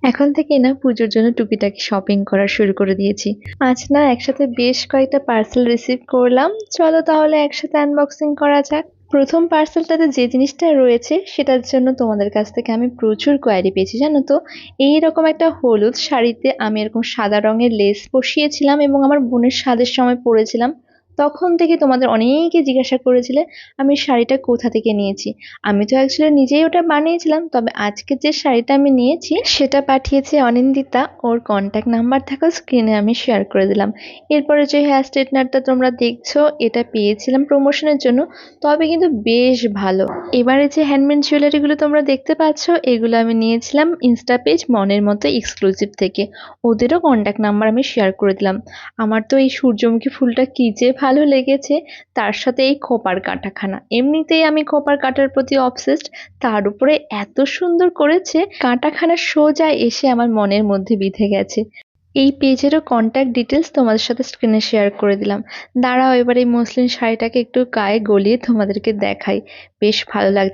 এখন থেকে না পুজোর জন্য টুকিটাকি শপিং করা শুরু করে দিয়েছি। আজ না একসাথে বেশ কয়েকটা পার্সেল রিসিভ করলাম। চলো তাহলে একসাথে আনবক্সিং করা যাক। প্রথম পার্সেলটাতে যে জিনিসটা রয়েছে সেটার জন্য তোমাদের কাছ থেকে আমি প্রচুর কোয়ারি পেয়েছি, জানো তো। এইরকম একটা হলুদ শাড়িতে আমি এরকম সাদা রঙের লেস বসিয়েছিলাম এবং আমার বোনের সাদের সময় পরেছিলাম। তখন থেকে তোমাদের অনেকে জিজ্ঞাসা করেছিলে আমি শাড়িটা কোথা থেকে নিয়েছি। আমি তো অ্যাকচুয়ালি নিজেই ওটা বানিয়েছিলাম, তবে আজকে যে শাড়িটা আমি নিয়েছি সেটা পাঠিয়েছে অনিন্দিতা। ওর কন্ট্যাক্ট নাম্বার থাকা স্ক্রিনে আমি শেয়ার করে দিলাম। এরপরে যে হেয়ার স্ট্রেটনারটা তোমরা দেখছো, এটা পেয়েছিলাম প্রমোশনের জন্য, তবে কিন্তু বেশ ভালো। এবারে যে হ্যান্ডমেড জুয়েলারিগুলো তোমরা দেখতে পাচ্ছ, এগুলো আমি নিয়েছিলাম ইনস্টা পেজ মনের মতো এক্সক্লুসিভ থেকে। ওদেরও কন্ট্যাক্ট নাম্বার আমি শেয়ার করে দিলাম। আমার তো এই সূর্যমুখী ফুলটা কি যে ভালো লেগেছে, তার সাথে এই খোপার কাঁটাখানা। এমনিতেই আমি খোপার কাঁটার প্রতি অবসেসড, তার উপরে এত সুন্দর করেছে, কাঁটাখানা সোজা এসে আমার মনের মধ্যে বিঁধে গেছে। এই পেজেরও কন্ট্যাক্ট ডিটেলস তোমাদের সাথে স্ক্রিনে শেয়ার করে দিলাম। দাঁড়াও এবার এই মসলিন শাড়িটাকে একটু গায়ে গলিয়ে তোমাদেরকে দেখাই। বেশ ভালো লাগছে।